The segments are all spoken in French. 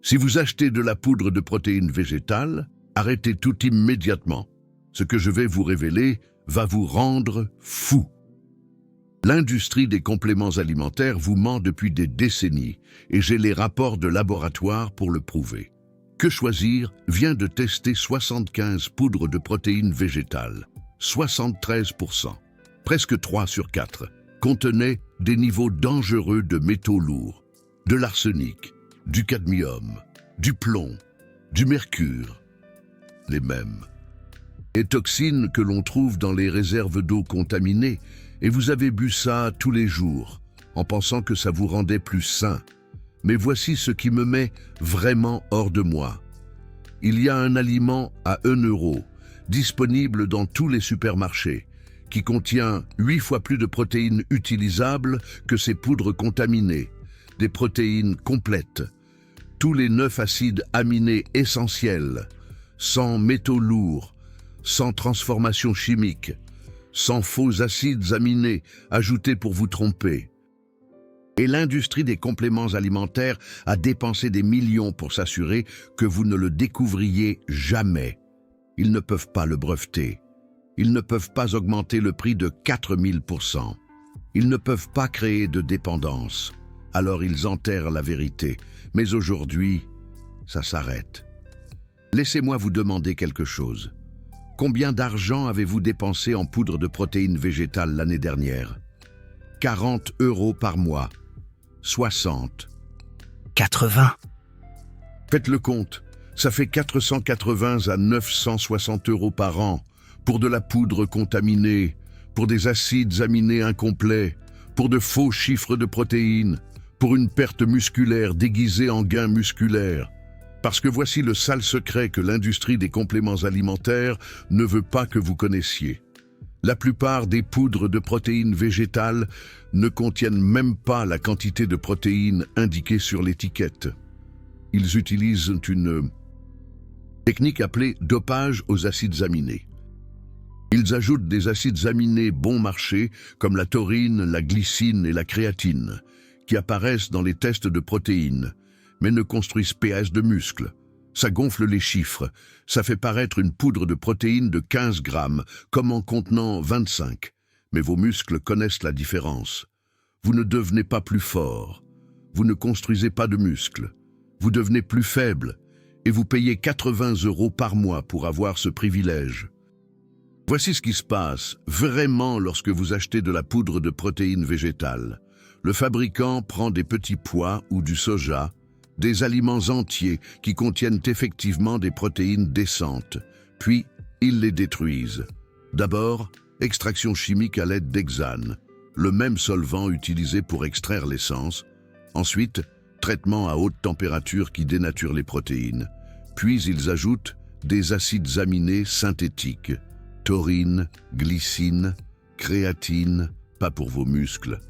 Si vous achetez de la poudre de protéines végétales, arrêtez tout immédiatement. Ce que je vais vous révéler va vous rendre fou. L'industrie des compléments alimentaires vous ment depuis des décennies et j'ai les rapports de laboratoire pour le prouver. Que choisir vient de tester 75 poudres de protéines végétales. 73%, presque 3 sur 4, contenaient des niveaux dangereux de métaux lourds, de l'arsenic, du cadmium, du plomb, du mercure, les mêmes. Les toxines que l'on trouve dans les réserves d'eau contaminées, et vous avez bu ça tous les jours, en pensant que ça vous rendait plus sain. Mais voici ce qui me met vraiment hors de moi. Il y a un aliment à 1 euro, disponible dans tous les supermarchés, qui contient 8 fois plus de protéines utilisables que ces poudres contaminées, des protéines complètes, tous les 9 acides aminés essentiels, sans métaux lourds, sans transformation chimique, sans faux acides aminés ajoutés pour vous tromper. Et l'industrie des compléments alimentaires a dépensé des millions pour s'assurer que vous ne le découvriez jamais. Ils ne peuvent pas le breveter. Ils ne peuvent pas augmenter le prix de 4000%. Ils ne peuvent pas créer de dépendance. Alors ils enterrent la vérité. Mais aujourd'hui, ça s'arrête. Laissez-moi vous demander quelque chose. Combien d'argent avez-vous dépensé en poudre de protéines végétales l'année dernière? 40 € par mois. 60. 80. Faites le compte. Ça fait 480 à 960 € par an pour de la poudre contaminée, pour des acides aminés incomplets, pour de faux chiffres de protéines, pour une perte musculaire déguisée en gain musculaire. Parce que voici le sale secret que l'industrie des compléments alimentaires ne veut pas que vous connaissiez. La plupart des poudres de protéines végétales ne contiennent même pas la quantité de protéines indiquée sur l'étiquette. Ils utilisent une technique appelée dopage aux acides aminés. Ils ajoutent des acides aminés bon marché comme la taurine, la glycine et la créatine, qui apparaissent dans les tests de protéines, mais ne construisent PS de muscles. Ça gonfle les chiffres, ça fait paraître une poudre de protéines de 15 grammes, comme en contenant 25. Mais vos muscles connaissent la différence. Vous ne devenez pas plus fort, vous ne construisez pas de muscles, vous devenez plus faible, et vous payez 80 € par mois pour avoir ce privilège. Voici ce qui se passe vraiment lorsque vous achetez de la poudre de protéines végétales. Le fabricant prend des petits pois ou du soja, des aliments entiers qui contiennent effectivement des protéines décentes, puis ils les détruisent. D'abord, extraction chimique à l'aide d'hexane, le même solvant utilisé pour extraire l'essence. Ensuite, traitement à haute température qui dénature les protéines. Puis ils ajoutent des acides aminés synthétiques, taurine, glycine, créatine, pas pour vos muscles.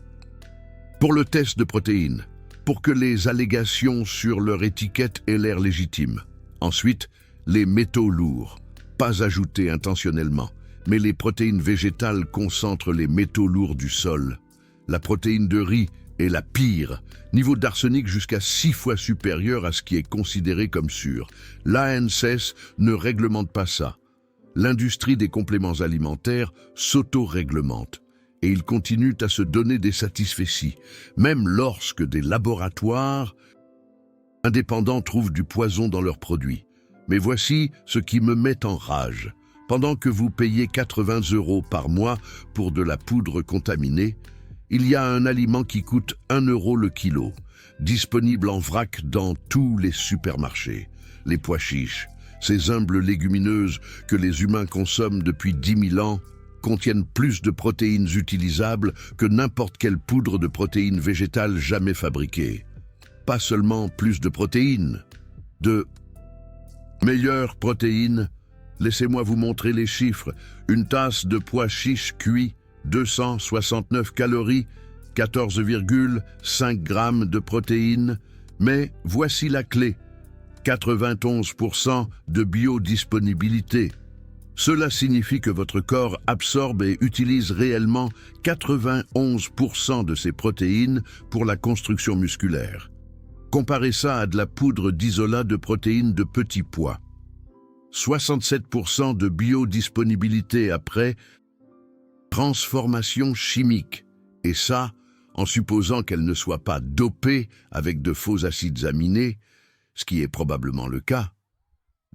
Pour le test de protéines, pour que les allégations sur leur étiquette aient l'air légitimes. Ensuite, les métaux lourds, pas ajoutés intentionnellement, mais les protéines végétales concentrent les métaux lourds du sol. La protéine de riz est la pire, niveau d'arsenic jusqu'à 6 fois supérieur à ce qui est considéré comme sûr. L'ANSES ne réglemente pas ça. L'industrie des compléments alimentaires s'auto-réglemente. Et ils continuent à se donner des satisfecits, même lorsque des laboratoires indépendants trouvent du poison dans leurs produits. Mais voici ce qui me met en rage. Pendant que vous payez 80 € par mois pour de la poudre contaminée, il y a un aliment qui coûte 1 € le kilo, disponible en vrac dans tous les supermarchés. Les pois chiches, ces humbles légumineuses que les humains consomment depuis 10 000 ans, contiennent plus de protéines utilisables que n'importe quelle poudre de protéines végétales jamais fabriquée. Pas seulement plus de protéines, de meilleures protéines. Laissez-moi vous montrer les chiffres. Une tasse de pois chiches cuits, 269 calories, 14,5 grammes de protéines. Mais voici la clé, 91% de biodisponibilité. Cela signifie que votre corps absorbe et utilise réellement 91% de ces protéines pour la construction musculaire. Comparez ça à de la poudre d'isolat de protéines de petit pois. 67% de biodisponibilité après transformation chimique. Et ça, en supposant qu'elle ne soit pas dopée avec de faux acides aminés, ce qui est probablement le cas.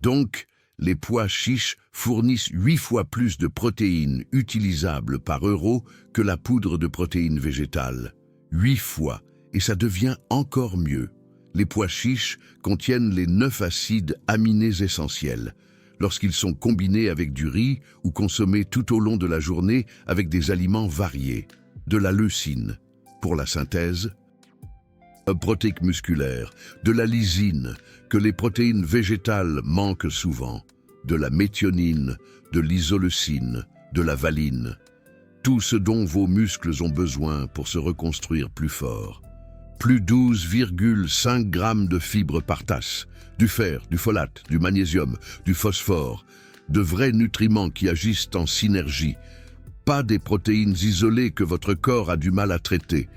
Donc, les pois chiches fournissent 8 fois plus de protéines utilisables par euro que la poudre de protéines végétales. 8 fois, et ça devient encore mieux. Les pois chiches contiennent les 9 acides aminés essentiels. Lorsqu'ils sont combinés avec du riz ou consommés tout au long de la journée avec des aliments variés. De la leucine, pour la synthèse, protéique musculaire, de la lysine, que les protéines végétales manquent souvent, de la méthionine, de l'isoleucine, de la valine, tout ce dont vos muscles ont besoin pour se reconstruire plus fort. Plus 12,5 grammes de fibres par tasse, du fer, du folate, du magnésium, du phosphore, de vrais nutriments qui agissent en synergie, pas des protéines isolées que votre corps a du mal à traiter.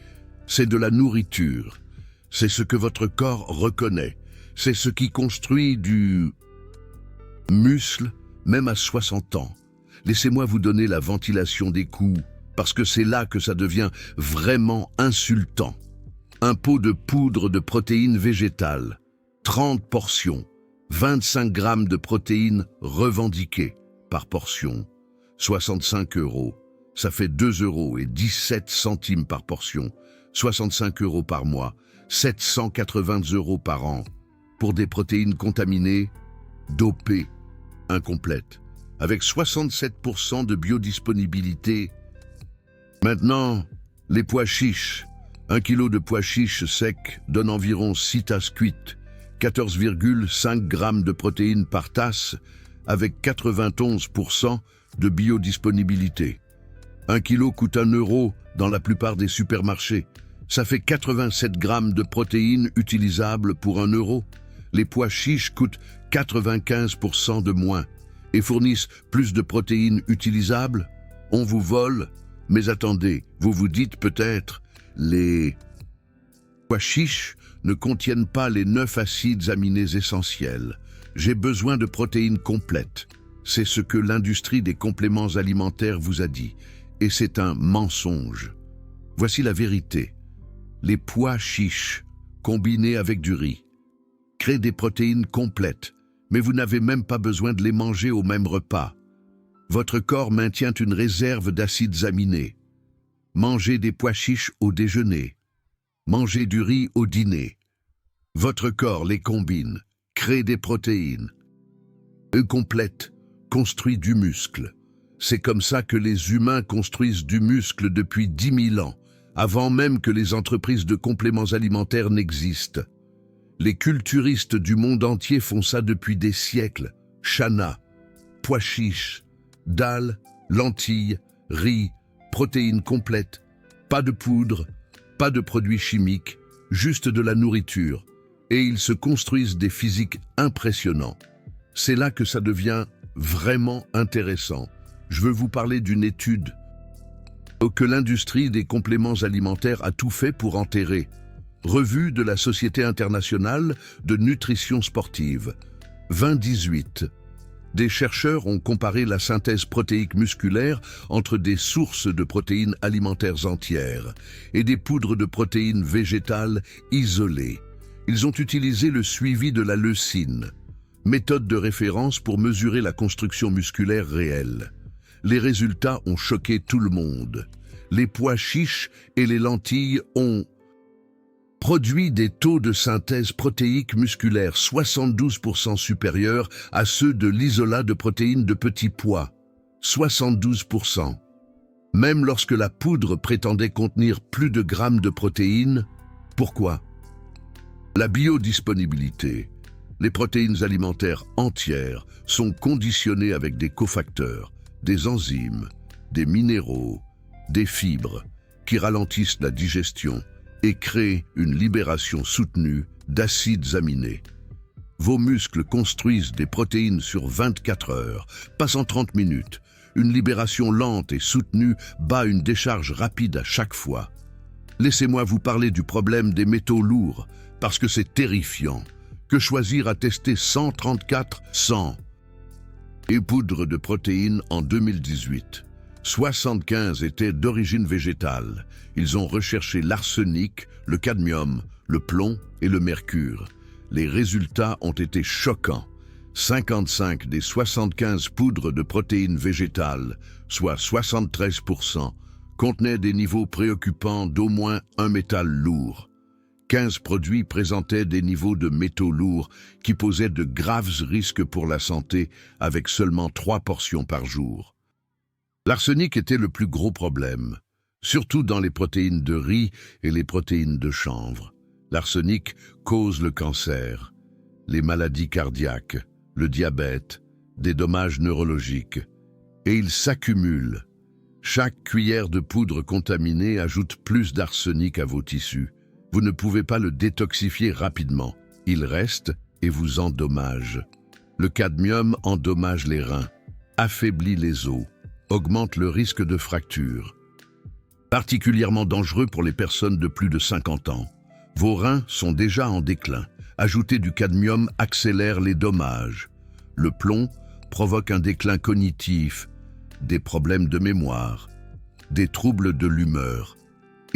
C'est de la nourriture. C'est ce que votre corps reconnaît. C'est ce qui construit du muscle, même à 60 ans. Laissez-moi vous donner la ventilation des coups, parce que c'est là que ça devient vraiment insultant. Un pot de poudre de protéines végétales, 30 portions, 25 grammes de protéines revendiquées par portion, 65 €. Ça fait 2,17 € par portion, 65 € par mois, 780 € par an, pour des protéines contaminées, dopées, incomplètes, avec 67% de biodisponibilité. Maintenant, les pois chiches. 1 kg de pois chiches secs donne environ 6 tasses cuites, 14,5 grammes de protéines par tasse, avec 91% de biodisponibilité. 1 kg coûte 1 € dans la plupart des supermarchés. Ça fait 87 grammes de protéines utilisables pour 1 €. Les pois chiches coûtent 95% de moins et fournissent plus de protéines utilisables. On vous vole, mais attendez, vous vous dites peut-être, les pois chiches ne contiennent pas les 9 acides aminés essentiels. J'ai besoin de protéines complètes. C'est ce que l'industrie des compléments alimentaires vous a dit. Et c'est un mensonge. Voici la vérité. Les pois chiches, combinés avec du riz, créent des protéines complètes, mais vous n'avez même pas besoin de les manger au même repas. Votre corps maintient une réserve d'acides aminés. Mangez des pois chiches au déjeuner. Mangez du riz au dîner. Votre corps les combine, crée des protéines. Eux complètes, construit du muscle. C'est comme ça que les humains construisent du muscle depuis 10 000 ans, avant même que les entreprises de compléments alimentaires n'existent. Les culturistes du monde entier font ça depuis des siècles. Chana, pois chiches, dalles, lentilles, riz, protéines complètes, pas de poudre, pas de produits chimiques, juste de la nourriture. Et ils se construisent des physiques impressionnants. C'est là que ça devient vraiment intéressant. Je veux vous parler d'une étude que l'industrie des compléments alimentaires a tout fait pour enterrer. Revue de la Société internationale de nutrition sportive, 2018. Des chercheurs ont comparé la synthèse protéique musculaire entre des sources de protéines alimentaires entières et des poudres de protéines végétales isolées. Ils ont utilisé le suivi de la leucine, méthode de référence pour mesurer la construction musculaire réelle. Les résultats ont choqué tout le monde. Les pois chiches et les lentilles ont produit des taux de synthèse protéique musculaire 72% supérieurs à ceux de l'isolat de protéines de petits pois. 72%. Même lorsque la poudre prétendait contenir plus de grammes de protéines. Pourquoi? La biodisponibilité. Les protéines alimentaires entières sont conditionnées avec des cofacteurs, des enzymes, des minéraux, des fibres qui ralentissent la digestion et créent une libération soutenue d'acides aminés. Vos muscles construisent des protéines sur 24 heures, pas en 30 minutes. Une libération lente et soutenue bat une décharge rapide à chaque fois. Laissez-moi vous parler du problème des métaux lourds, parce que c'est terrifiant. Que choisir à tester 134 100 et poudre de protéines en 2018. 75 étaient d'origine végétale. Ils ont recherché l'arsenic, le cadmium, le plomb et le mercure. Les résultats ont été choquants. 55 des 75 poudres de protéines végétales, soit 73%, contenaient des niveaux préoccupants d'au moins un métal lourd. 15 produits présentaient des niveaux de métaux lourds qui posaient de graves risques pour la santé avec seulement 3 portions par jour. L'arsenic était le plus gros problème, surtout dans les protéines de riz et les protéines de chanvre. L'arsenic cause le cancer, les maladies cardiaques, le diabète, des dommages neurologiques, et il s'accumule. Chaque cuillère de poudre contaminée ajoute plus d'arsenic à vos tissus. Vous ne pouvez pas le détoxifier rapidement. Il reste et vous endommage. Le cadmium endommage les reins, affaiblit les os, augmente le risque de fracture. Particulièrement dangereux pour les personnes de plus de 50 ans. Vos reins sont déjà en déclin. Ajouter du cadmium accélère les dommages. Le plomb provoque un déclin cognitif, des problèmes de mémoire, des troubles de l'humeur.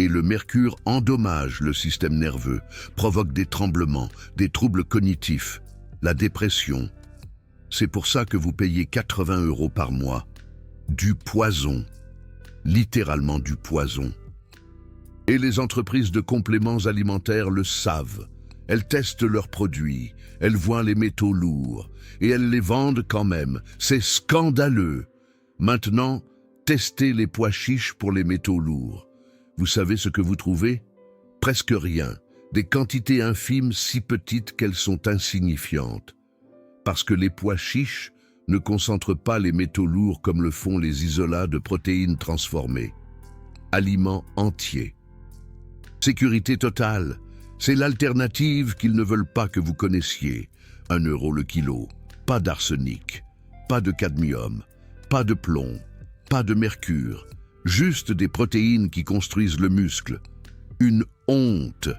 Et le mercure endommage le système nerveux, provoque des tremblements, des troubles cognitifs, la dépression. C'est pour ça que vous payez 80 € par mois. Du poison, littéralement du poison. Et les entreprises de compléments alimentaires le savent. Elles testent leurs produits, elles voient les métaux lourds, et elles les vendent quand même. C'est scandaleux. Maintenant, testez les pois chiches pour les métaux lourds. Vous savez ce que vous trouvez? Presque rien. Des quantités infimes si petites qu'elles sont insignifiantes. Parce que les pois chiches ne concentrent pas les métaux lourds comme le font les isolats de protéines transformées. Aliments entiers. Sécurité totale. C'est l'alternative qu'ils ne veulent pas que vous connaissiez. 1 € le kilo. Pas d'arsenic. Pas de cadmium. Pas de plomb. Pas de mercure. Juste des protéines qui construisent le muscle. Une honte.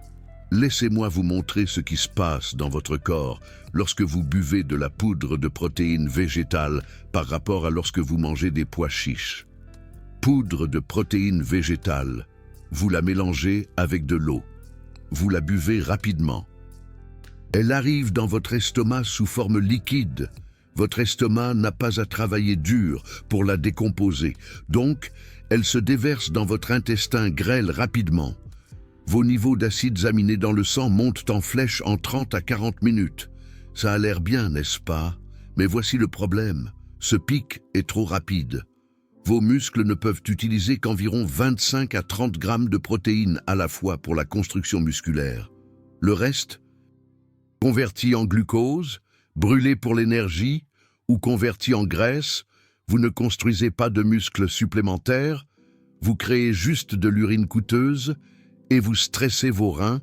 Laissez-moi vous montrer ce qui se passe dans votre corps lorsque vous buvez de la poudre de protéines végétales par rapport à lorsque vous mangez des pois chiches. Poudre de protéines végétales. Vous la mélangez avec de l'eau. Vous la buvez rapidement. Elle arrive dans votre estomac sous forme liquide. Votre estomac n'a pas à travailler dur pour la décomposer. Donc, elle se déverse dans votre intestin grêle rapidement. Vos niveaux d'acides aminés dans le sang montent en flèche en 30 à 40 minutes. Ça a l'air bien, n'est-ce pas? Mais voici le problème. Ce pic est trop rapide. Vos muscles ne peuvent utiliser qu'environ 25 à 30 grammes de protéines à la fois pour la construction musculaire. Le reste, converti en glucose, brûlé pour l'énergie ou converti en graisse, vous ne construisez pas de muscles supplémentaires, vous créez juste de l'urine coûteuse et vous stressez vos reins.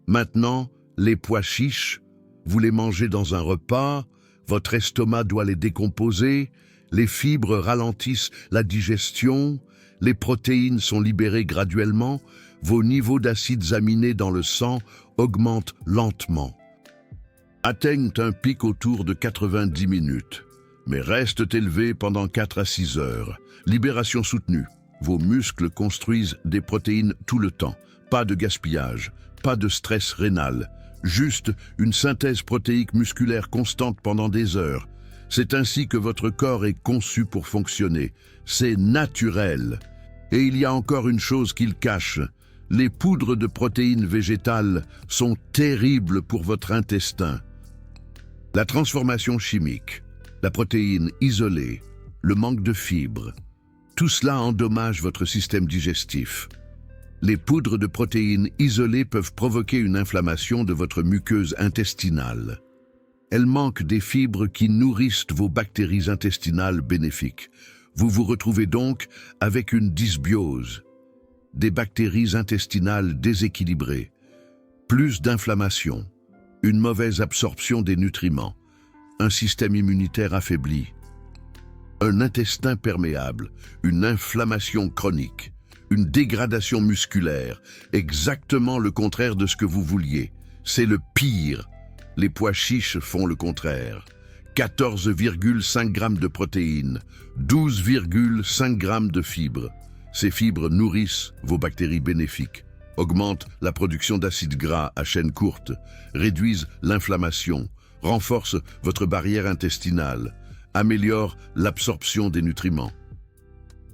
Maintenant, les pois chiches, vous les mangez dans un repas, votre estomac doit les décomposer, les fibres ralentissent la digestion, les protéines sont libérées graduellement, vos niveaux d'acides aminés dans le sang augmentent lentement. Atteignent un pic autour de 90 minutes, mais restent élevés pendant 4 à 6 heures. Libération soutenue. Vos muscles construisent des protéines tout le temps. Pas de gaspillage, pas de stress rénal. Juste une synthèse protéique musculaire constante pendant des heures. C'est ainsi que votre corps est conçu pour fonctionner. C'est naturel. Et il y a encore une chose qu'il cache. Les poudres de protéines végétales sont terribles pour votre intestin. La transformation chimique, la protéine isolée, le manque de fibres, tout cela endommage votre système digestif. Les poudres de protéines isolées peuvent provoquer une inflammation de votre muqueuse intestinale. Elles manquent des fibres qui nourrissent vos bactéries intestinales bénéfiques. Vous vous retrouvez donc avec une dysbiose, des bactéries intestinales déséquilibrées, plus d'inflammation, une mauvaise absorption des nutriments, un système immunitaire affaibli, un intestin perméable, une inflammation chronique, une dégradation musculaire, exactement le contraire de ce que vous vouliez. C'est le pire. Les pois chiches font le contraire. 14,5 grammes de protéines, 12,5 grammes de fibres. Ces fibres nourrissent vos bactéries bénéfiques, augmentent la production d'acides gras à chaîne courte, réduisent l'inflammation, renforcent votre barrière intestinale, améliorent l'absorption des nutriments.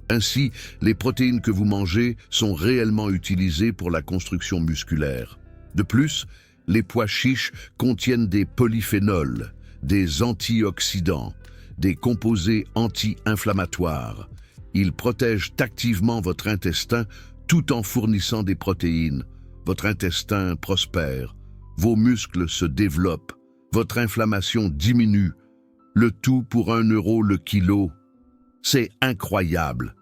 Ainsi, les protéines que vous mangez sont réellement utilisées pour la construction musculaire. De plus, les pois chiches contiennent des polyphénols, des antioxydants, des composés anti-inflammatoires. Ils protègent activement votre intestin tout en fournissant des protéines. Votre intestin prospère, vos muscles se développent, votre inflammation diminue. Le tout pour 1 euro le kilo. C'est incroyable.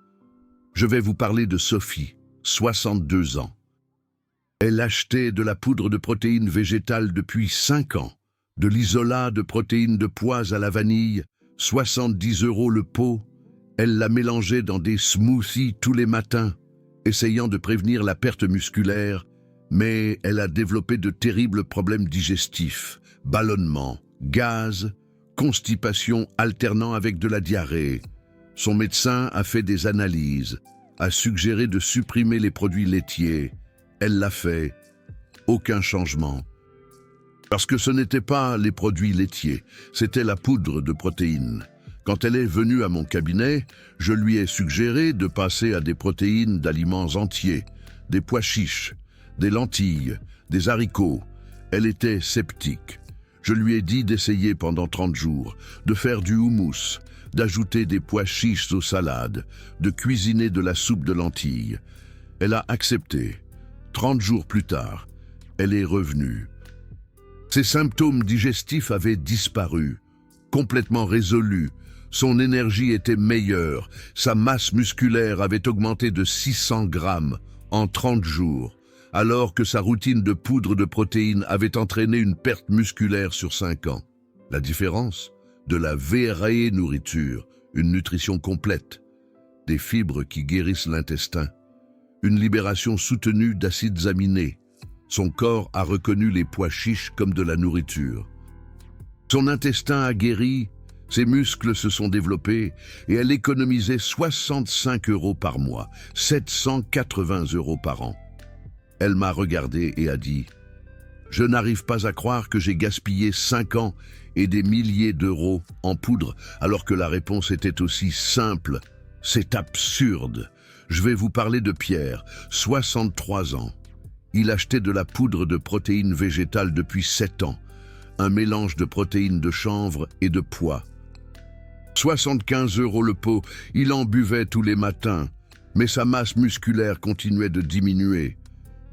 Je vais vous parler de Sophie, 62 ans. Elle achetait de la poudre de protéines végétales depuis 5 ans, de l'isolat de protéines de pois à la vanille, 70 € le pot. Elle la mélangeait dans des smoothies tous les matins, essayant de prévenir la perte musculaire, mais elle a développé de terribles problèmes digestifs, ballonnements, gaz, constipation alternant avec de la diarrhée. Son médecin a fait des analyses, a suggéré de supprimer les produits laitiers. Elle l'a fait. Aucun changement. Parce que ce n'était pas les produits laitiers, c'était la poudre de protéines. Quand elle est venue à mon cabinet, je lui ai suggéré de passer à des protéines d'aliments entiers, des pois chiches, des lentilles, des haricots. Elle était sceptique. Je lui ai dit d'essayer pendant 30 jours, de faire du houmous, d'ajouter des pois chiches aux salades, de cuisiner de la soupe de lentilles. Elle a accepté. 30 jours plus tard, elle est revenue. Ses symptômes digestifs avaient disparu, complètement résolus. Son énergie était meilleure, sa masse musculaire avait augmenté de 600 grammes en 30 jours, alors que sa routine de poudre de protéines avait entraîné une perte musculaire sur 5 ans. La différence? De la vraie nourriture, une nutrition complète, des fibres qui guérissent l'intestin, une libération soutenue d'acides aminés. Son corps a reconnu les pois chiches comme de la nourriture. Son intestin a guéri, ses muscles se sont développés et elle économisait 65 € par mois, 780 € par an. Elle m'a regardé et a dit « Je n'arrive pas à croire que j'ai gaspillé 5 ans et des milliers d'euros en poudre, alors que la réponse était aussi simple. C'est absurde. Je vais vous parler de Pierre, 63 ans. Il achetait de la poudre de protéines végétales depuis 7 ans, un mélange de protéines de chanvre et de pois. 75 € le pot, il en buvait tous les matins, mais sa masse musculaire continuait de diminuer.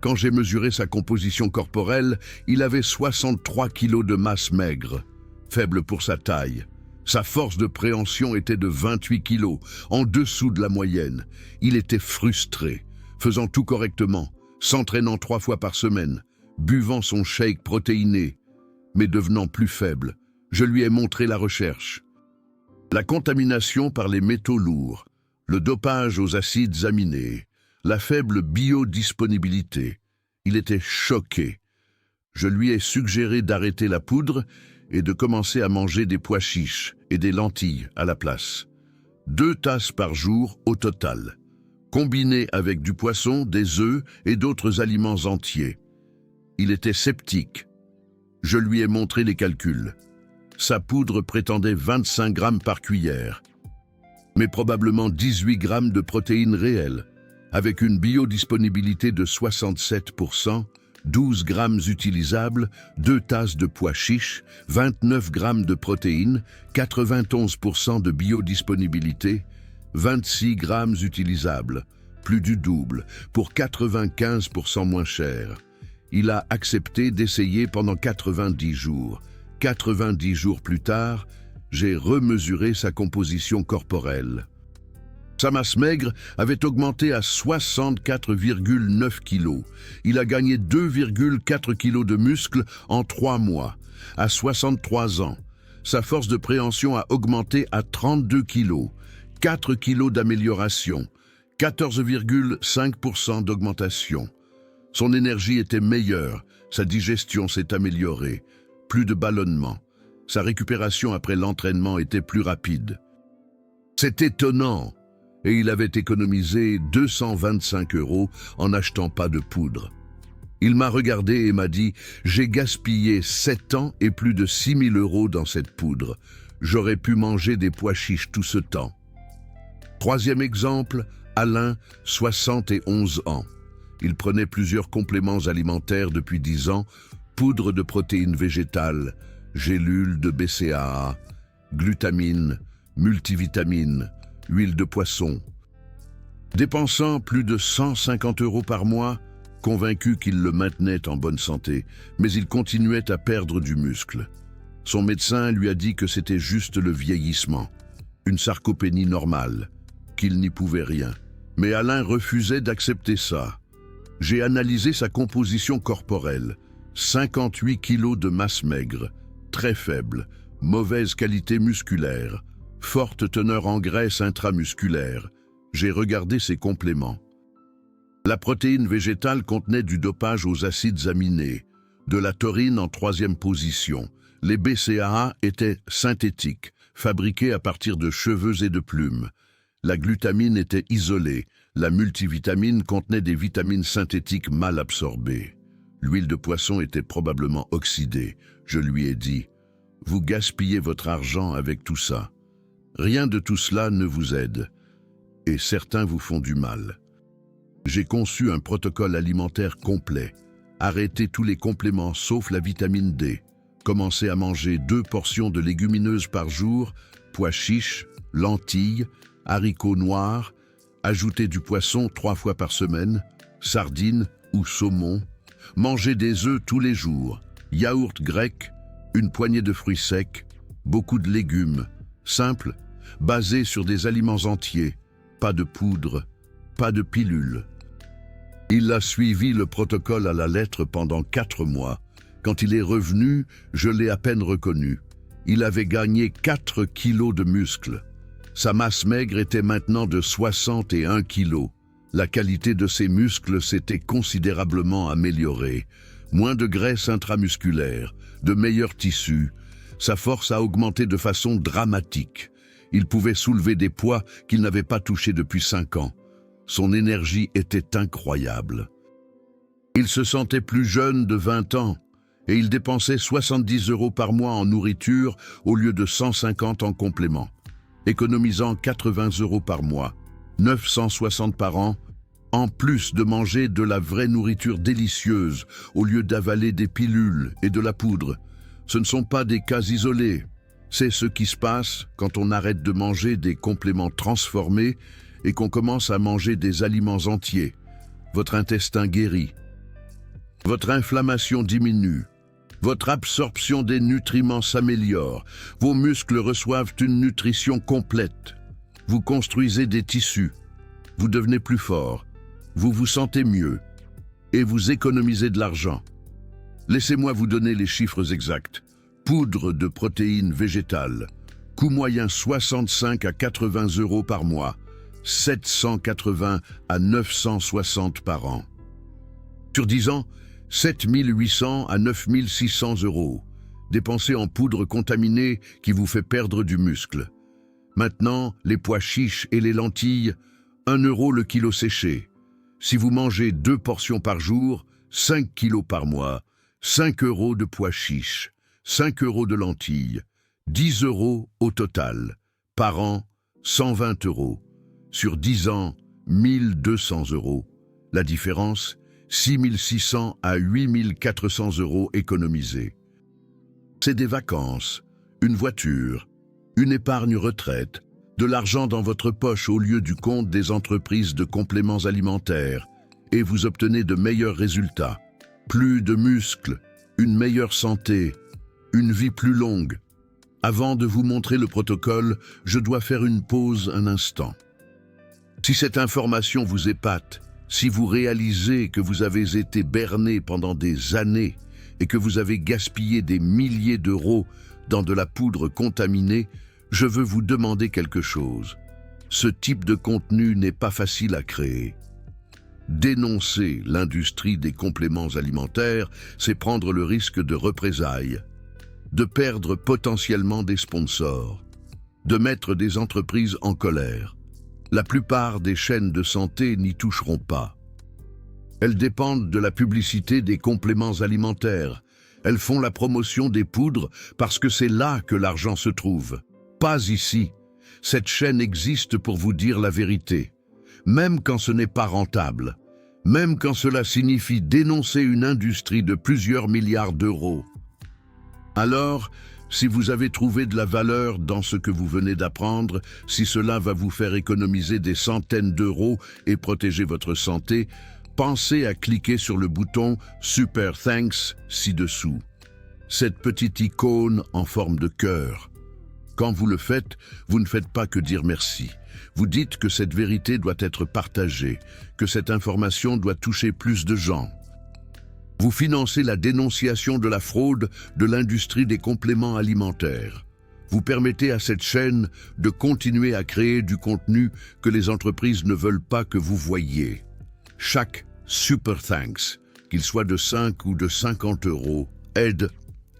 Quand j'ai mesuré sa composition corporelle, il avait 63 kilos de masse maigre. Faible pour sa taille. Sa force de préhension était de 28 kilos, en dessous de la moyenne. Il était frustré, faisant tout correctement, s'entraînant 3 fois par semaine, buvant son shake protéiné, mais devenant plus faible. Je lui ai montré la recherche. La contamination par les métaux lourds, le dopage aux acides aminés, la faible biodisponibilité. Il était choqué. Je lui ai suggéré d'arrêter la poudre et de commencer à manger des pois chiches et des lentilles à la place. 2 tasses par jour au total, combinées avec du poisson, des œufs et d'autres aliments entiers. Il était sceptique. Je lui ai montré les calculs. Sa poudre prétendait 25 grammes par cuillère, mais probablement 18 grammes de protéines réelles, avec une biodisponibilité de 67%, 12 grammes utilisables, 2 tasses de pois chiches, 29 grammes de protéines, 91% de biodisponibilité, 26 grammes utilisables, plus du double, pour 95% moins cher. Il a accepté d'essayer pendant 90 jours. 90 jours plus tard, j'ai remesuré sa composition corporelle. Sa masse maigre avait augmenté à 64,9 kg. Il a gagné 2,4 kg de muscles en 3 mois. À 63 ans, sa force de préhension a augmenté à 32 kg. 4 kg d'amélioration, 14,5% d'augmentation. Son énergie était meilleure, sa digestion s'est améliorée, plus de ballonnement. Sa récupération après l'entraînement était plus rapide. C'est étonnant, et il avait économisé 225 € en n'achetant pas de poudre. Il m'a regardé et m'a dit « J'ai gaspillé 7 ans et plus de 6 000 € dans cette poudre. J'aurais pu manger des pois chiches tout ce temps. » Troisième exemple, Alain, 71 ans. Il prenait plusieurs compléments alimentaires depuis 10 ans, poudre de protéines végétales, gélules de BCAA, glutamine, multivitamines, huile de poisson. Dépensant plus de 150 € par mois, convaincu qu'il le maintenait en bonne santé, mais il continuait à perdre du muscle. Son médecin lui a dit que c'était juste le vieillissement, une sarcopénie normale, qu'il n'y pouvait rien. Mais Alain refusait d'accepter ça. J'ai analysé sa composition corporelle. 58 kilos de masse maigre, très faible, mauvaise qualité musculaire, forte teneur en graisse intramusculaire. J'ai regardé ses compléments. La protéine végétale contenait du dopage aux acides aminés, de la taurine en 3e position. Les BCAA étaient synthétiques, fabriqués à partir de cheveux et de plumes. La glutamine était isolée. La multivitamine contenait des vitamines synthétiques mal absorbées. L'huile de poisson était probablement oxydée. Je lui ai dit « Vous gaspillez votre argent avec tout ça. Rien de tout cela ne vous aide. Et certains vous font du mal. » J'ai conçu un protocole alimentaire complet. Arrêtez tous les compléments sauf la vitamine D. Commencez à manger 2 portions de légumineuses par jour, pois chiches, lentilles, haricots noirs. Ajoutez du poisson 3 fois par semaine, sardines ou saumon. Mangez des œufs tous les jours, yaourt grec, une poignée de fruits secs, beaucoup de légumes, simples, basés sur des aliments entiers, pas de poudre, pas de pilules. Il a suivi le protocole à la lettre pendant 4 mois. Quand il est revenu, je l'ai à peine reconnu. Il avait gagné 4 kilos de muscles. Sa masse maigre était maintenant de 61 kilos. La qualité de ses muscles s'était considérablement améliorée. Moins de graisse intramusculaire, de meilleurs tissus. Sa force a augmenté de façon dramatique. Il pouvait soulever des poids qu'il n'avait pas touchés depuis 5 ans. Son énergie était incroyable. Il se sentait plus jeune de 20 ans et il dépensait 70 € par mois en nourriture au lieu de 150 en complément, économisant 80 € par mois, 960 par an, en plus de manger de la vraie nourriture délicieuse au lieu d'avaler des pilules et de la poudre. Ce ne sont pas des cas isolés. C'est ce qui se passe quand on arrête de manger des compléments transformés et qu'on commence à manger des aliments entiers. Votre intestin guérit. Votre inflammation diminue. Votre absorption des nutriments s'améliore. Vos muscles reçoivent une nutrition complète. Vous construisez des tissus. Vous devenez plus fort. Vous vous sentez mieux. Et vous économisez de l'argent. Laissez-moi vous donner les chiffres exacts. Poudre de protéines végétales. Coût moyen 65 à 80 € par mois. 780 à 960 par an. Sur 10 ans, 7 800 à 9 600 €, dépensés en poudre contaminée qui vous fait perdre du muscle. Maintenant, les pois chiches et les lentilles, 1 € le kilo séché. Si vous mangez 2 portions par jour, 5 kilos par mois, 5 € de pois chiches, 5 € de lentilles, 10 € au total. Par an, 120 €. Sur 10 ans, 1 200 €. La différence, 6 600 à 8 400 € économisés. C'est des vacances, une voiture, une épargne retraite, de l'argent dans votre poche au lieu du compte des entreprises de compléments alimentaires, et vous obtenez de meilleurs résultats. Plus de muscles, une meilleure santé, une vie plus longue. Avant de vous montrer le protocole, je dois faire une pause un instant. Si cette information vous épate, si vous réalisez que vous avez été berné pendant des années et que vous avez gaspillé des milliers d'euros dans de la poudre contaminée, je veux vous demander quelque chose. Ce type de contenu n'est pas facile à créer. Dénoncer l'industrie des compléments alimentaires, c'est prendre le risque de représailles, de perdre potentiellement des sponsors, de mettre des entreprises en colère. La plupart des chaînes de santé n'y toucheront pas. Elles dépendent de la publicité des compléments alimentaires. Elles font la promotion des poudres parce que c'est là que l'argent se trouve. Pas ici. Cette chaîne existe pour vous dire la vérité. Même quand ce n'est pas rentable. Même quand cela signifie dénoncer une industrie de plusieurs milliards d'euros. Alors, si vous avez trouvé de la valeur dans ce que vous venez d'apprendre, si cela va vous faire économiser des centaines d'euros et protéger votre santé, pensez à cliquer sur le bouton « Super Thanks » ci-dessous. Cette petite icône en forme de cœur. Quand vous le faites, vous ne faites pas que dire merci. Vous dites que cette vérité doit être partagée, que cette information doit toucher plus de gens. Vous financez la dénonciation de la fraude de l'industrie des compléments alimentaires. Vous permettez à cette chaîne de continuer à créer du contenu que les entreprises ne veulent pas que vous voyiez. Chaque Super Thanks, qu'il soit de 5 ou de 50 euros, aide.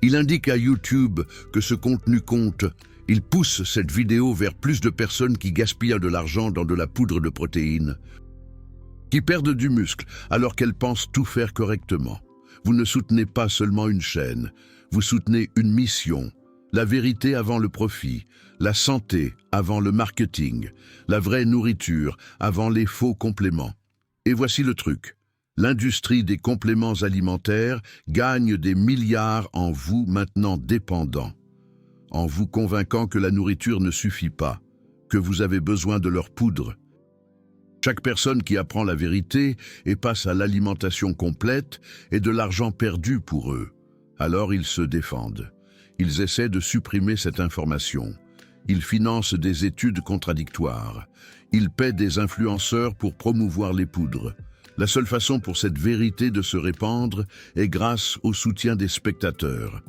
Il indique à YouTube que ce contenu compte. Il pousse cette vidéo vers plus de personnes qui gaspillent de l'argent dans de la poudre de protéines, qui perdent du muscle alors qu'elles pensent tout faire correctement. Vous ne soutenez pas seulement une chaîne, vous soutenez une mission. La vérité avant le profit, la santé avant le marketing, la vraie nourriture avant les faux compléments. Et voici le truc. L'industrie des compléments alimentaires gagne des milliards en vous maintenant dépendants, en vous convainquant que la nourriture ne suffit pas, que vous avez besoin de leur poudre. Chaque personne qui apprend la vérité et passe à l'alimentation complète est de l'argent perdu pour eux. Alors ils se défendent. Ils essaient de supprimer cette information. Ils financent des études contradictoires. Ils paient des influenceurs pour promouvoir les poudres. La seule façon pour cette vérité de se répandre est grâce au soutien des spectateurs.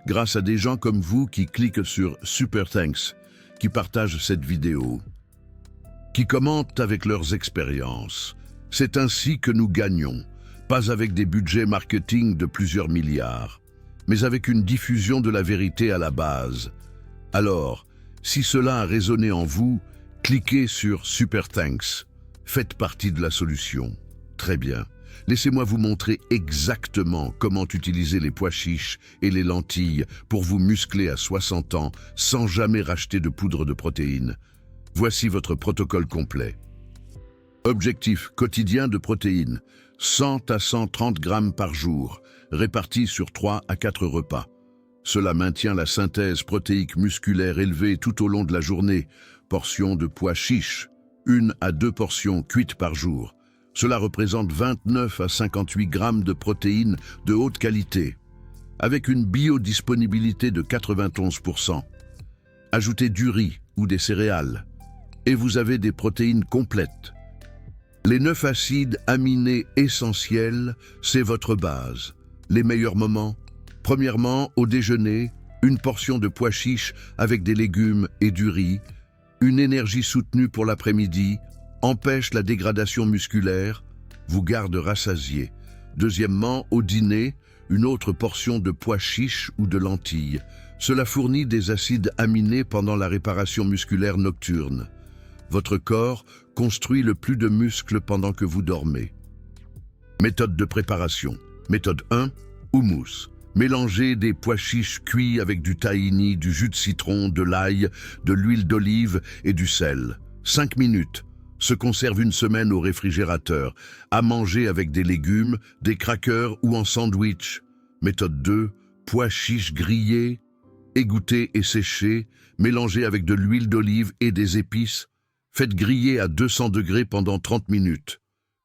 Grâce à des gens comme vous qui cliquent sur Super Thanks, qui partagent cette vidéo, qui commentent avec leurs expériences. C'est ainsi que nous gagnons, pas avec des budgets marketing de plusieurs milliards, mais avec une diffusion de la vérité à la base. Alors, si cela a résonné en vous, cliquez sur Super Thanks. Faites partie de la solution. Très bien. Laissez-moi vous montrer exactement comment utiliser les pois chiches et les lentilles pour vous muscler à 60 ans sans jamais racheter de poudre de protéines. Voici votre protocole complet. Objectif quotidien de protéines, 100 à 130 grammes par jour, répartis sur 3 à 4 repas. Cela maintient la synthèse protéique musculaire élevée tout au long de la journée. Portions de pois chiches, 1 à 2 portions cuites par jour. Cela représente 29 à 58 grammes de protéines de haute qualité, avec une biodisponibilité de 91%. Ajoutez du riz ou des céréales, et vous avez des protéines complètes. Les 9 acides aminés essentiels, c'est votre base. Les meilleurs moments, premièrement, au déjeuner, une portion de pois chiches avec des légumes et du riz, une énergie soutenue pour l'après-midi, empêche la dégradation musculaire, vous garde rassasié. Deuxièmement, au dîner, une autre portion de pois chiches ou de lentilles. Cela fournit des acides aminés pendant la réparation musculaire nocturne. Votre corps construit le plus de muscles pendant que vous dormez. Méthode de préparation. Méthode 1, houmous. Mélangez des pois chiches cuits avec du tahini, du jus de citron, de l'ail, de l'huile d'olive et du sel. 5 minutes. Se conserve une semaine au réfrigérateur. À manger avec des légumes, des crackers ou en sandwich. Méthode 2, pois chiches grillés, égouttés et séchés, mélangés avec de l'huile d'olive et des épices. Faites griller à 200 degrés pendant 30 minutes.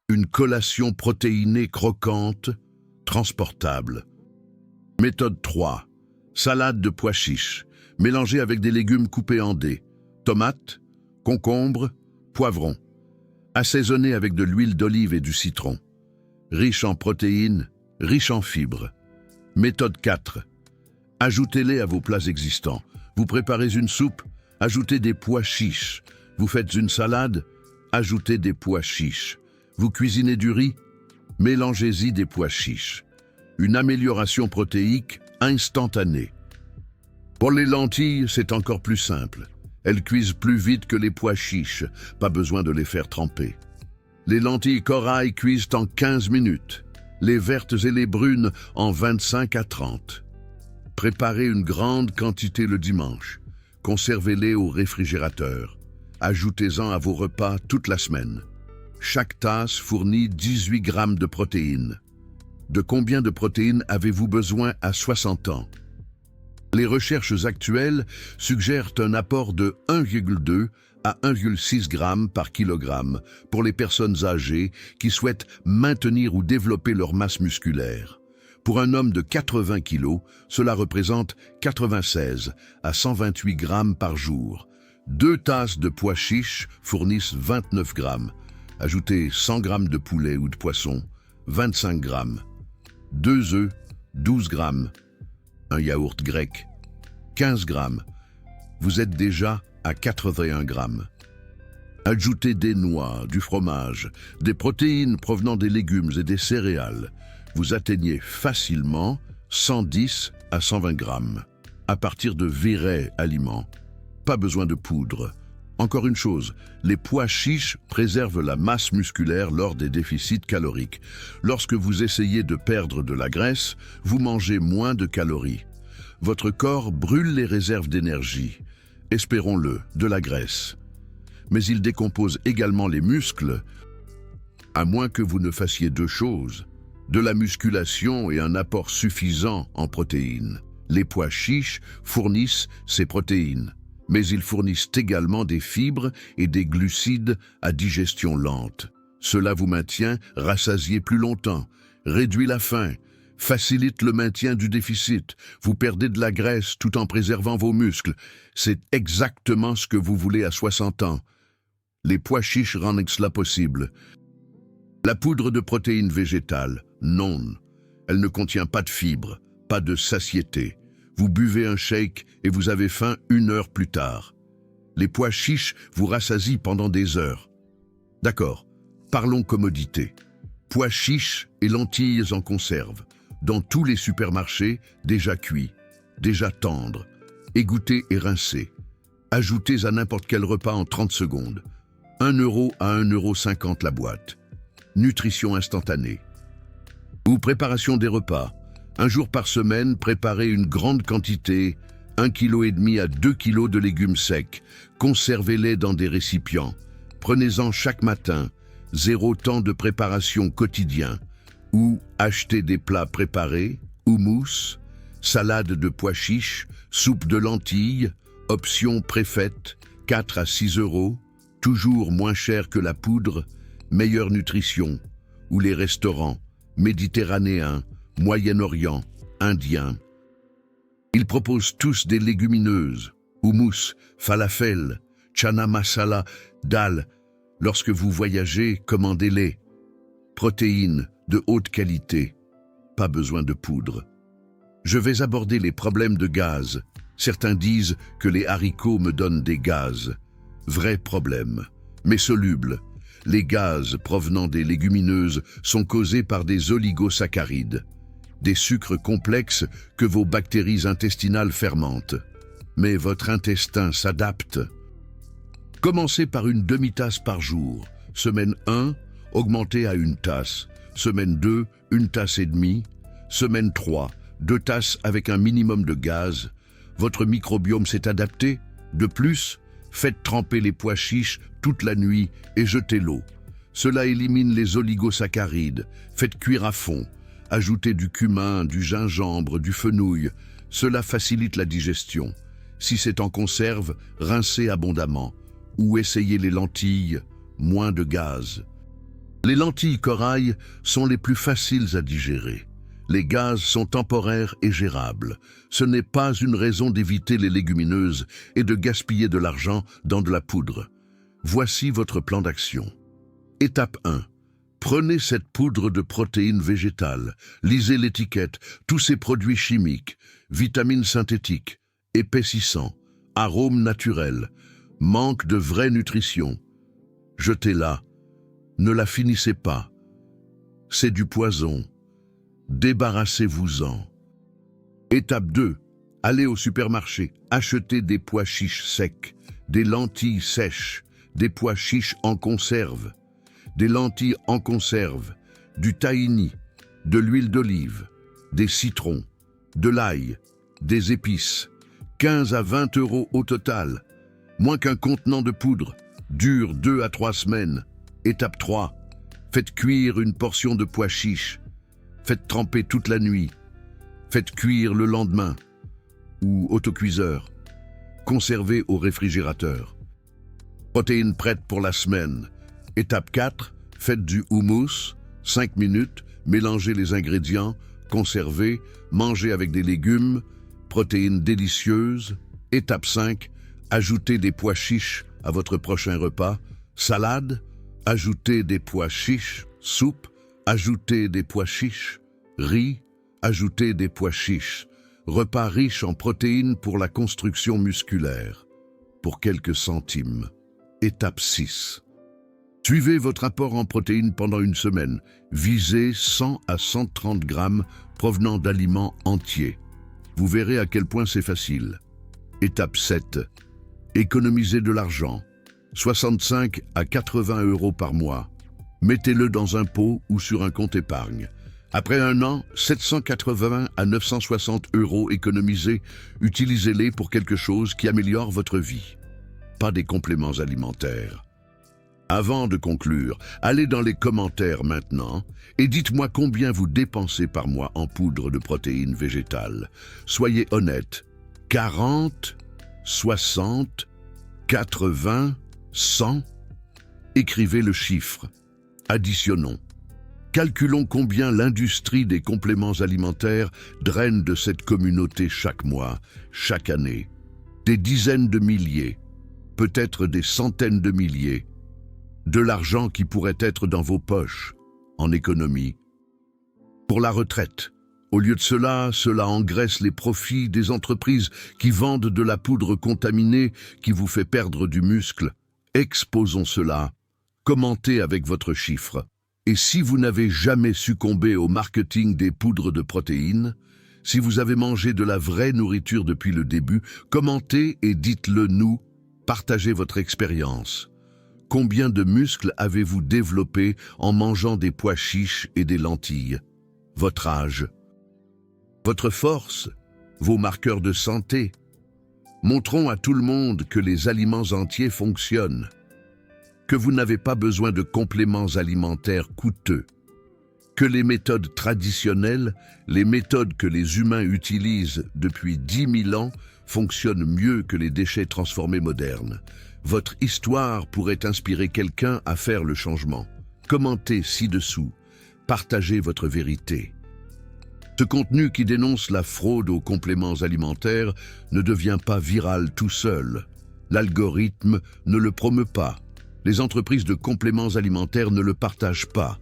Une collation protéinée croquante, transportable. Méthode 3. Salade de pois chiches, mélangée avec des légumes coupés en dés. Tomates, concombres, poivrons. Assaisonnée avec de l'huile d'olive et du citron. Riche en protéines, riche en fibres. Méthode 4. Ajoutez-les à vos plats existants. Vous préparez une soupe, ajoutez des pois chiches. Vous faites une salade, ajoutez des pois chiches. Vous cuisinez du riz? Mélangez-y des pois chiches. Une amélioration protéique instantanée. Pour les lentilles, c'est encore plus simple. Elles cuisent plus vite que les pois chiches, pas besoin de les faire tremper. Les lentilles corail cuisent en 15 minutes, les vertes et les brunes en 25 à 30. Préparez une grande quantité le dimanche. Conservez-les au réfrigérateur. Ajoutez-en à vos repas toute la semaine. Chaque tasse fournit 18 grammes de protéines. De combien de protéines avez-vous besoin à 60 ans? Les recherches actuelles suggèrent un apport de 1,2 à 1,6 grammes par kilogramme pour les personnes âgées qui souhaitent maintenir ou développer leur masse musculaire. Pour un homme de 80 kg, cela représente 96 à 128 grammes par jour. 2 tasses de pois chiches fournissent 29 grammes. Ajoutez 100 grammes de poulet ou de poisson, 25 grammes. 2 œufs, 12 grammes. Un yaourt grec, 15 grammes. Vous êtes déjà à 81 grammes. Ajoutez des noix, du fromage, des protéines provenant des légumes et des céréales. Vous atteignez facilement 110 à 120 grammes à partir de vrais aliments. Pas besoin de poudre. Encore une chose, les pois chiches préservent la masse musculaire lors des déficits caloriques. Lorsque vous essayez de perdre de la graisse, vous mangez moins de calories. Votre corps brûle les réserves d'énergie, espérons-le, de la graisse. Mais il décompose également les muscles, à moins que vous ne fassiez 2 choses, de la musculation et un apport suffisant en protéines. Les pois chiches fournissent ces protéines, mais ils fournissent également des fibres et des glucides à digestion lente. Cela vous maintient rassasié plus longtemps, réduit la faim, facilite le maintien du déficit. Vous perdez de la graisse tout en préservant vos muscles. C'est exactement ce que vous voulez à 60 ans. Les pois chiches rendent cela possible. La poudre de protéines végétales, non. Elle ne contient pas de fibres, pas de satiété. Vous buvez un shake et vous avez faim 1 heure plus tard. Les pois chiches vous rassasient pendant des heures. D'accord, parlons commodité. Pois chiches et lentilles en conserve, dans tous les supermarchés, déjà cuits, déjà tendres, égouttés et rincés. Ajoutez à n'importe quel repas en 30 secondes. 1 euro à 1,50 € la boîte. Nutrition instantanée. Ou préparation des repas. Un jour par semaine, préparez une grande quantité, 1,5 kg à 2 kg de légumes secs. Conservez-les dans des récipients. Prenez-en chaque matin. 0 temps de préparation quotidien. Ou achetez des plats préparés, houmous, salade de pois chiches, soupe de lentilles, option préfaite, 4 à 6 euros, toujours moins cher que la poudre, meilleure nutrition, ou les restaurants méditerranéens, Moyen-Orient, Indiens. Ils proposent tous des légumineuses, houmous, falafel, chana masala, dal. Lorsque vous voyagez, commandez-les. Protéines de haute qualité, pas besoin de poudre. Je vais aborder les problèmes de gaz. Certains disent que les haricots me donnent des gaz. Vrai problème, mais soluble. Les gaz provenant des légumineuses sont causés par des oligosaccharides, des sucres complexes que vos bactéries intestinales fermentent. Mais votre intestin s'adapte. Commencez par une demi-tasse par jour. Semaine 1, augmentez à 1 tasse. Semaine 2, 1 tasse et demie. Semaine 3, 2 tasses avec un minimum de gaz. Votre microbiome s'est adapté. De plus, faites tremper les pois chiches toute la nuit et jetez l'eau. Cela élimine les oligosaccharides. Faites cuire à fond. Ajoutez du cumin, du gingembre, du fenouil. Cela facilite la digestion. Si c'est en conserve, rincez abondamment. Ou essayez les lentilles, moins de gaz. Les lentilles corail sont les plus faciles à digérer. Les gaz sont temporaires et gérables. Ce n'est pas une raison d'éviter les légumineuses et de gaspiller de l'argent dans de la poudre. Voici votre plan d'action. Étape 1. Prenez cette poudre de protéines végétales. Lisez l'étiquette. Tous ces produits chimiques, vitamines synthétiques, épaississants, arômes naturels, manquent de vraie nutrition. Jetez-la. Ne la finissez pas. C'est du poison. Débarrassez-vous-en. Étape 2. Allez au supermarché. Achetez des pois chiches secs, des lentilles sèches, des pois chiches en conserve, des lentilles en conserve, du tahini, de l'huile d'olive, des citrons, de l'ail, des épices. 15 à 20 € au total. Moins qu'un contenant de poudre. Dure 2 à 3 semaines. Étape 3. Faites cuire une portion de pois chiches. Faites tremper toute la nuit. Faites cuire le lendemain. Ou autocuiseur. Conservez au réfrigérateur. Protéines prêtes pour la semaine. Étape 4. Faites du houmous. 5 minutes. Mélangez les ingrédients. Conservez. Mangez avec des légumes. Protéines délicieuses. Étape 5. Ajoutez des pois chiches à votre prochain repas. Salade. Ajoutez des pois chiches. Soupe. Ajoutez des pois chiches. Riz. Ajoutez des pois chiches. Repas riche en protéines pour la construction musculaire. Pour quelques centimes. Étape 6. Suivez votre apport en protéines pendant une semaine. Visez 100 à 130 grammes provenant d'aliments entiers. Vous verrez à quel point c'est facile. Étape 7. Économisez de l'argent. 65 à 80 € par mois. Mettez-le dans un pot ou sur un compte épargne. Après un an, 780 à 960 € économisés, utilisez-les pour quelque chose qui améliore votre vie. Pas des compléments alimentaires. Avant de conclure, allez dans les commentaires maintenant et dites-moi combien vous dépensez par mois en poudre de protéines végétales. Soyez honnête. 40, 60, 80, 100? Écrivez le chiffre. Additionnons. Calculons combien l'industrie des compléments alimentaires draine de cette communauté chaque mois, chaque année. Des dizaines de milliers, peut-être des centaines de milliers. De l'argent qui pourrait être dans vos poches, en économie. Pour la retraite, au lieu de cela engraisse les profits des entreprises qui vendent de la poudre contaminée qui vous fait perdre du muscle. Exposons cela. Commentez avec votre chiffre. Et si vous n'avez jamais succombé au marketing des poudres de protéines, si vous avez mangé de la vraie nourriture depuis le début, commentez et dites-le nous, partagez votre expérience. Combien de muscles avez-vous développé en mangeant des pois chiches et des lentilles? Votre âge? Votre force? Vos marqueurs de santé? Montrons à tout le monde que les aliments entiers fonctionnent. Que vous n'avez pas besoin de compléments alimentaires coûteux, que les méthodes traditionnelles, les méthodes que les humains utilisent depuis 10 000 ans, fonctionnent mieux que les déchets transformés modernes. Votre histoire pourrait inspirer quelqu'un à faire le changement. Commentez ci-dessous, partagez votre vérité. Ce contenu qui dénonce la fraude aux compléments alimentaires ne devient pas viral tout seul. L'algorithme ne le promeut pas. Les entreprises de compléments alimentaires ne le partagent pas.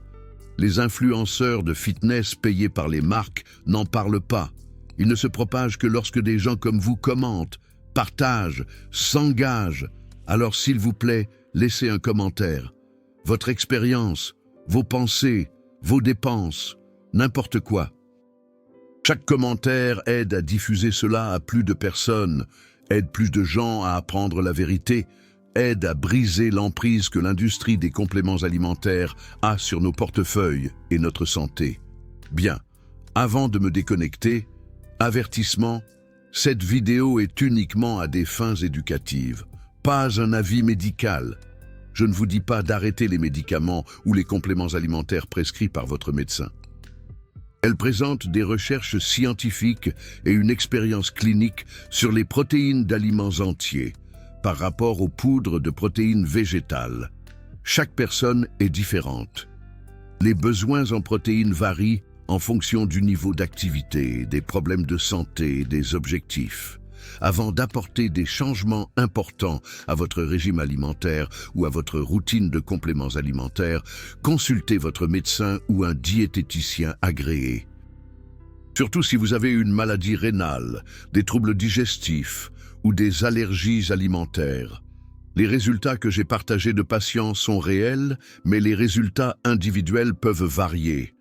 Les influenceurs de fitness payés par les marques n'en parlent pas. Il ne se propage que lorsque des gens comme vous commentent, partagent, s'engagent. Alors s'il vous plaît, laissez un commentaire. Votre expérience, vos pensées, vos dépenses, n'importe quoi. Chaque commentaire aide à diffuser cela à plus de personnes, aide plus de gens à apprendre la vérité, aide à briser l'emprise que l'industrie des compléments alimentaires a sur nos portefeuilles et notre santé. Bien, avant de me déconnecter, avertissement, cette vidéo est uniquement à des fins éducatives, pas un avis médical. Je ne vous dis pas d'arrêter les médicaments ou les compléments alimentaires prescrits par votre médecin. Elle présente des recherches scientifiques et une expérience clinique sur les protéines d'aliments entiers, par rapport aux poudres de protéines végétales. Chaque personne est différente. Les besoins en protéines varient en fonction du niveau d'activité, des problèmes de santé et des objectifs. Avant d'apporter des changements importants à votre régime alimentaire ou à votre routine de compléments alimentaires, consultez votre médecin ou un diététicien agréé. Surtout si vous avez une maladie rénale, des troubles digestifs, ou des allergies alimentaires. Les résultats que j'ai partagés de patients sont réels, mais les résultats individuels peuvent varier.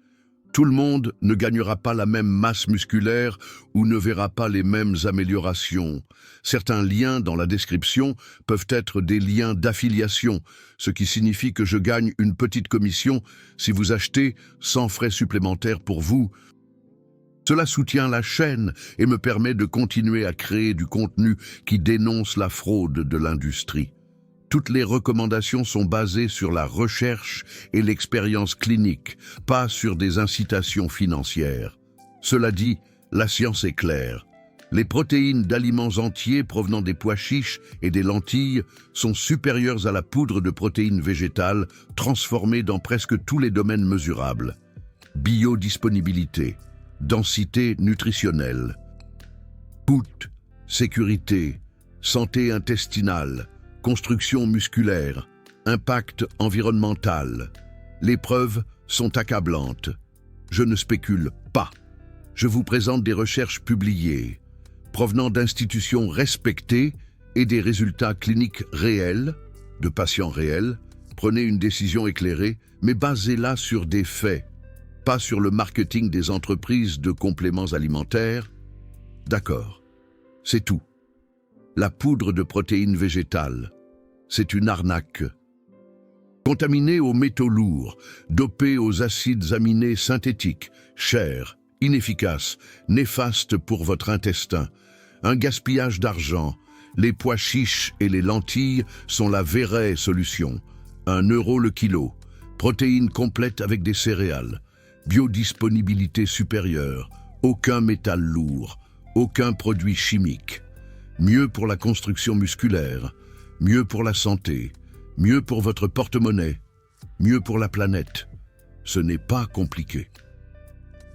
Tout le monde ne gagnera pas la même masse musculaire ou ne verra pas les mêmes améliorations. Certains liens dans la description peuvent être des liens d'affiliation, ce qui signifie que je gagne une petite commission si vous achetez sans frais supplémentaires pour vous. Cela soutient la chaîne et me permet de continuer à créer du contenu qui dénonce la fraude de l'industrie. Toutes les recommandations sont basées sur la recherche et l'expérience clinique, pas sur des incitations financières. Cela dit, la science est claire. Les protéines d'aliments entiers provenant des pois chiches et des lentilles sont supérieures à la poudre de protéines végétales transformée dans presque tous les domaines mesurables. Biodisponibilité, densité nutritionnelle, coût, sécurité, santé intestinale, construction musculaire, impact environnemental. Les preuves sont accablantes. Je ne spécule pas. Je vous présente des recherches publiées, provenant d'institutions respectées et des résultats cliniques réels, de patients réels. Prenez une décision éclairée, mais basez-la sur des faits, pas sur le marketing des entreprises de compléments alimentaires. D'accord, c'est tout. La poudre de protéines végétales, c'est une arnaque. Contaminée aux métaux lourds, dopée aux acides aminés synthétiques, chère, inefficace, néfaste pour votre intestin. Un gaspillage d'argent. Les pois chiches et les lentilles sont la vraie solution. 1 € le kilo. Protéines complètes avec des céréales. Biodisponibilité supérieure. Aucun métal lourd. Aucun produit chimique. Mieux pour la construction musculaire. Mieux pour la santé. Mieux pour votre porte-monnaie. Mieux pour la planète. Ce n'est pas compliqué.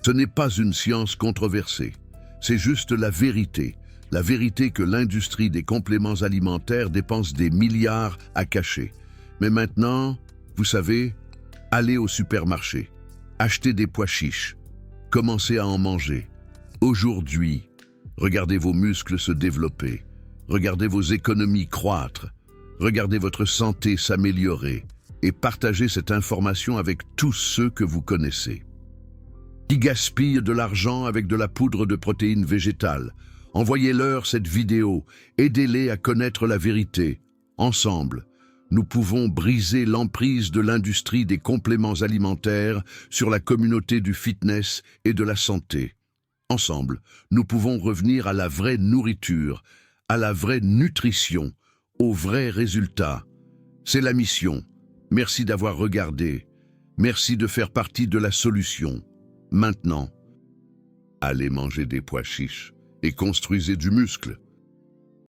Ce n'est pas une science controversée. C'est juste la vérité. La vérité que l'industrie des compléments alimentaires dépense des milliards à cacher. Mais maintenant, vous savez, allez au supermarché, achetez des pois chiches, commencez à en manger. Aujourd'hui, regardez vos muscles se développer, regardez vos économies croître, regardez votre santé s'améliorer et partagez cette information avec tous ceux que vous connaissez. Qui gaspille de l'argent avec de la poudre de protéines végétales? Envoyez-leur cette vidéo, aidez-les à connaître la vérité. Ensemble, nous pouvons briser l'emprise de l'industrie des compléments alimentaires sur la communauté du fitness et de la santé. Ensemble, nous pouvons revenir à la vraie nourriture, à la vraie nutrition, aux vrais résultats. C'est la mission. Merci d'avoir regardé. Merci de faire partie de la solution. Maintenant, allez manger des pois chiches et construisez du muscle.